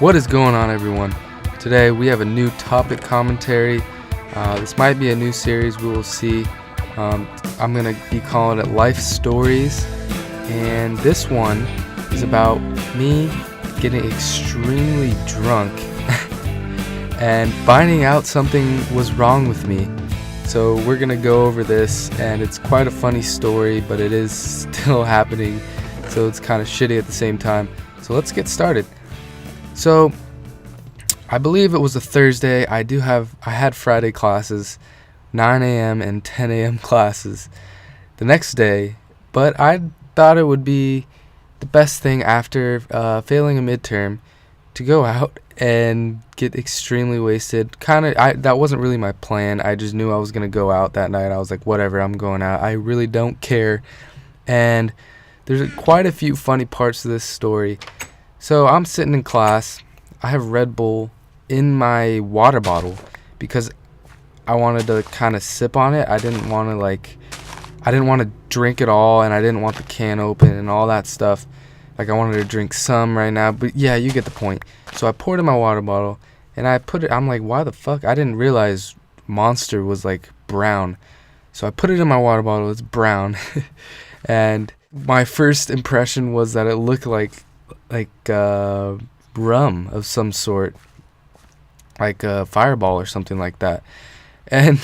What is going on, everyone? Today we have a new topic commentary. This might be a new series, we will see. I'm going to be calling it Life Stories, and this one is about me getting extremely drunk and finding out something was wrong with me. So we're going to go over this, and it's quite a funny story, but it is still happening, so it's kind of shitty at the same time. So let's get started. So I believe it was a Thursday. I had Friday classes, 9 a.m. and 10 a.m. classes the next day, but I thought it would be the best thing after failing a midterm to go out and get extremely wasted. That wasn't really my plan. I just knew I was going to go out that night. I was like, whatever, I'm going out. I really don't care. And there's quite a few funny parts to this story. So I'm sitting in class. I have Red Bull in my water bottle because I wanted to kind of sip on it. I didn't want to drink it all, and I didn't want the can open and all that stuff. Like, I wanted to drink some right now, but yeah, you get the point. So I poured in my water bottle and I put it, I'm like, why the fuck? I didn't realize Monster was like brown. So I put it in my water bottle, it's brown. And my first impression was that it looked like rum of some sort, like a Fireball or something like that. And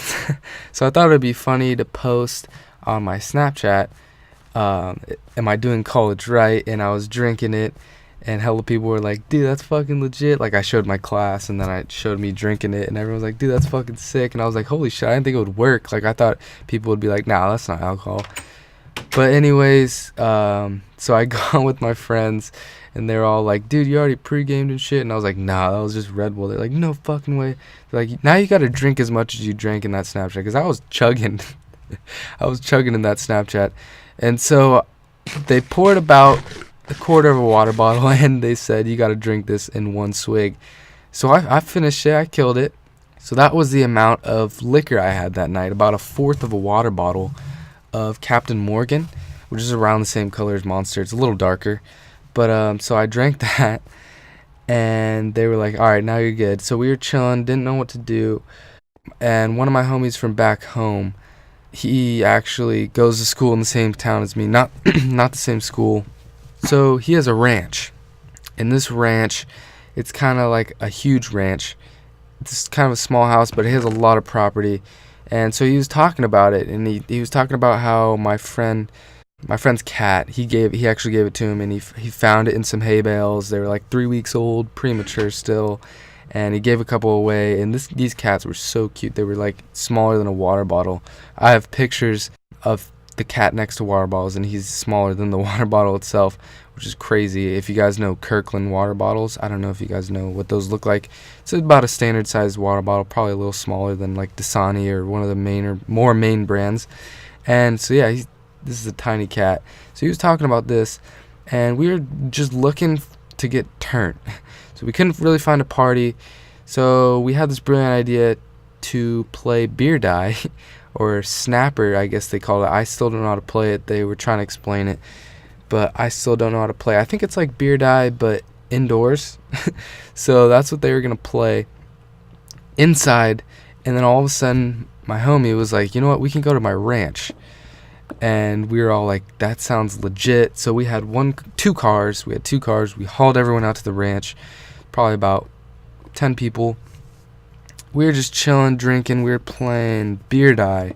so I thought it'd be funny to post on my Snapchat, am I doing college right? And I was drinking it, and hella people were like, dude, that's fucking legit. Like, I showed my class, and then I showed me drinking it, and everyone was like, dude, that's fucking sick. And I was like, holy shit, I didn't think it would work. Like, I thought people would be like, nah, that's not alcohol. But anyways, so I go on with my friends, and they're all like, dude, you already pre-gamed and shit. And I was like, nah, that was just Red Bull. They're like, no fucking way. They're like, now you gotta drink as much as you drank in that Snapchat. Because I was chugging. I was chugging in that Snapchat. And so they poured about a quarter of a water bottle, and they said, you gotta drink this in one swig. So I finished it. I killed it. So that was the amount of liquor I had that night. About a fourth of a water bottle of Captain Morgan, which is around the same color as Monster. It's a little darker. But so I drank that, and they were like, all right, now you're good. So we were chilling, didn't know what to do. And one of my homies from back home, he actually goes to school in the same town as me, not the same school. So he has a ranch. And this ranch, it's kind of like a huge ranch. It's kind of a small house, but it has a lot of property. And so he was talking about it, and he was talking about how my friend's cat, he actually gave it to him, and he found it in some hay bales. They were like 3 weeks old, premature still, and he gave a couple away. And these cats were so cute. They were like smaller than a water bottle. I have pictures of the cat next to water bottles, and he's smaller than the water bottle itself, which is crazy. If you guys know Kirkland water bottles, I don't know if you guys know what those look like. It's about a standard sized water bottle, probably a little smaller than like Dasani or one of the main brands. And so yeah, this is a tiny cat. So he was talking about this, and we were just looking to get turned. So we couldn't really find a party. So we had this brilliant idea to play beer die, or snapper, I guess they call it. I still don't know how to play it. They were trying to explain it, but I still don't know how to play. I think it's like beer die, but indoors. So that's what they were going to play inside. And then all of a sudden, my homie was like, you know what, we can go to my ranch. And we were all like, that sounds legit. So we had two cars. We hauled everyone out to the ranch, probably about 10 people. We were just chilling, drinking. We were playing beer die,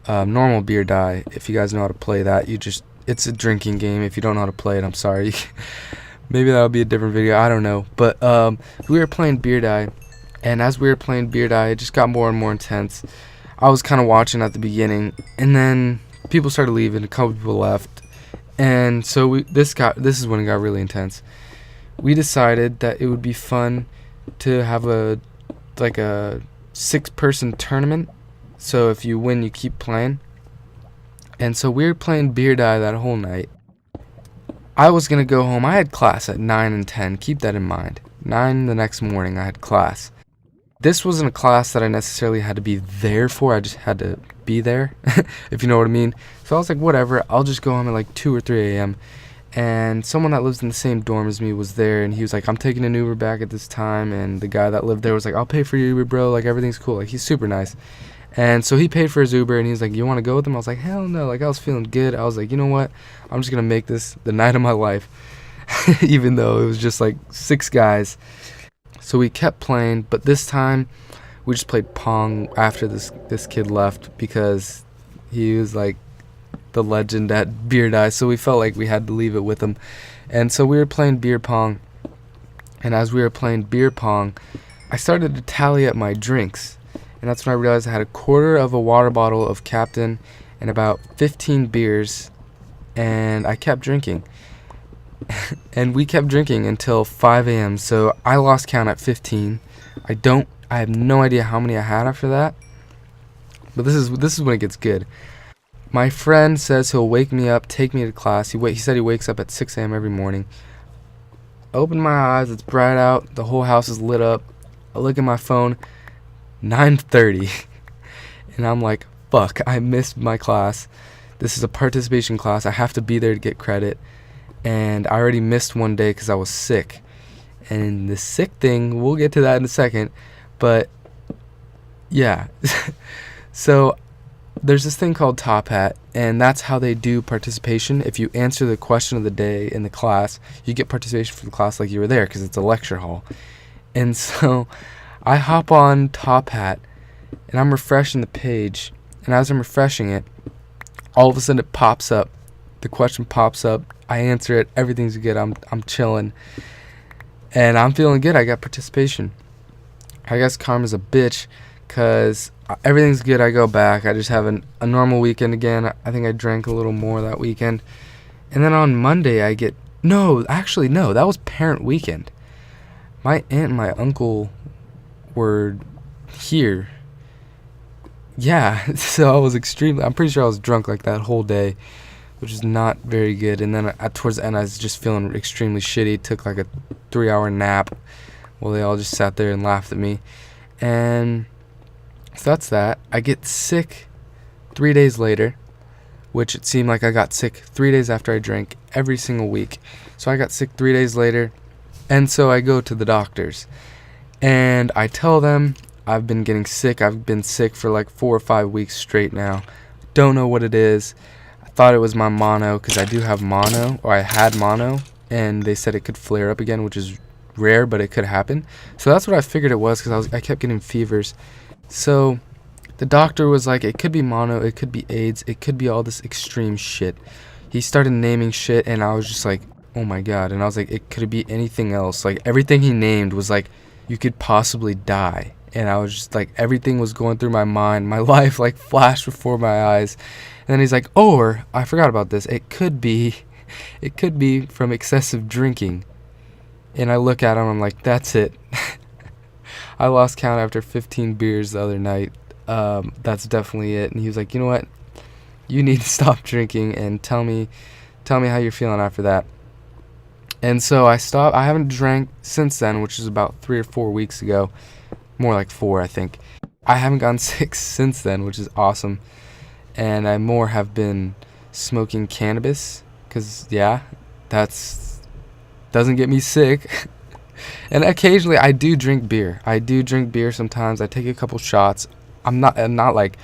normal beer die. If you guys know how to play that, it's a drinking game. If you don't know how to play it, I'm sorry. Maybe that'll be a different video. I don't know. But we were playing beer die, and as we were playing beer die, it just got more and more intense. I was kind of watching at the beginning, and then people started leaving. A couple people left, and so this is when it got really intense. We decided that it would be fun to have a 6-person tournament. So if you win, you keep playing. And so we were playing beer die that whole night. I was gonna go home. I had class at 9 and 10. Keep that in mind. 9 the next morning, I had class. This wasn't a class that I necessarily had to be there for. I just had to be there, if you know what I mean. So I was like, whatever, I'll just go home at like 2 or 3 a.m. and someone that lives in the same dorm as me was there, and he was like, I'm taking an Uber back at this time, and the guy that lived there was like, I'll pay for your Uber, bro, like everything's cool, like he's super nice. And so he paid for his Uber, and he's like, you want to go with him? I was like, hell no, like I was feeling good. I was like, you know what, I'm just gonna make this the night of my life. Even though it was just like 6 guys. So we kept playing, but this time we just played Pong after this kid left, because he was like the legend at Beer Die, so we felt like we had to leave it with him. And so we were playing beer pong, and as we were playing beer pong, I started to tally up my drinks, and that's when I realized I had a quarter of a water bottle of Captain and about 15 beers, and I kept drinking. And we kept drinking until 5 a.m. So I lost count at 15. I have no idea how many I had after that. But this is when it gets good. My friend says he'll wake me up, take me to class. He said he wakes up at 6 a.m. every morning. I open my eyes, it's bright out, the whole house is lit up. I look at my phone, 9:30. And I'm like, fuck, I missed my class. This is a participation class. I have to be there to get credit. And I already missed one day because I was sick. And the sick thing, we'll get to that in a second. But yeah. So there's this thing called Top Hat, and that's how they do participation. If you answer the question of the day in the class, you get participation for the class like you were there, because it's a lecture hall. And so I hop on Top Hat, and I'm refreshing the page. And as I'm refreshing it, all of a sudden it pops up. The question pops up. I answer it. Everything's good. I'm chilling, and I'm feeling good. I got participation. I guess karma's a bitch, cause everything's good. I go back. I just have a normal weekend again. I think I drank a little more that weekend, and then on Monday I get no. That was parent weekend. My aunt and my uncle were here. Yeah, so I was I'm pretty sure I was drunk like that whole day, which is not very good. And then towards the end, I was just feeling extremely shitty. Took like a 3-hour nap while they all just sat there and laughed at me. And so that's that. I get sick 3 days later, which it seemed like I got sick 3 days after I drank every single week. So I got sick 3 days later, and so I go to the doctors, and I tell them I've been getting sick. I've been sick for like 4 or 5 weeks straight now. Don't know what it is. Thought it was my mono, because I do have mono, or I had mono, and they said it could flare up again, which is rare, but it could happen. So that's what I figured it was, because I kept getting fevers. So the doctor was like, it could be mono, it could be AIDS, it could be all this extreme shit. He started naming shit, and I was just like, oh my god. And I was like, it could be anything else. Like everything he named was like, you could possibly die. And I was just like, everything was going through my mind. My life like flashed before my eyes. And then he's like, or I forgot about this. It could be from excessive drinking. And I look at him, I'm like, that's it. I lost count after 15 beers the other night. That's definitely it. And he was like, you know what? You need to stop drinking and tell me how you're feeling after that. And so I stopped. I haven't drank since then, which is about 3 or 4 weeks ago. More like 4, I think. I haven't gotten sick since then, which is awesome. And I more have been smoking cannabis, because yeah, that's doesn't get me sick. And occasionally I do drink beer. Sometimes. I take a couple shots. I'm not like,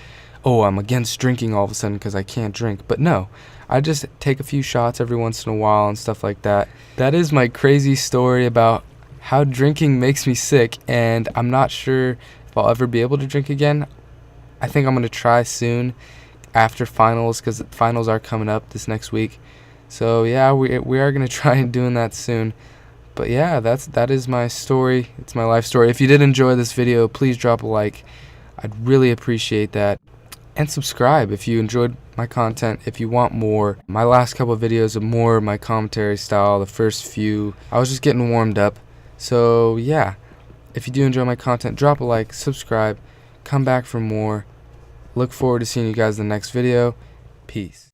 oh, I'm against drinking all of a sudden because I can't drink. But no, I just take a few shots every once in a while and stuff like that. That is my crazy story about how drinking makes me sick, and I'm not sure if I'll ever be able to drink again. I think I'm going to try soon after finals, because finals are coming up this next week. So yeah, we are going to try and doing that soon. But yeah, that is my story. It's my life story. If you did enjoy this video, please drop a like. I'd really appreciate that. And subscribe if you enjoyed my content. If you want more, my last couple of videos are more my commentary style. The first few, I was just getting warmed up. So yeah, if you do enjoy my content, drop a like, subscribe, come back for more. Look forward to seeing you guys in the next video. Peace.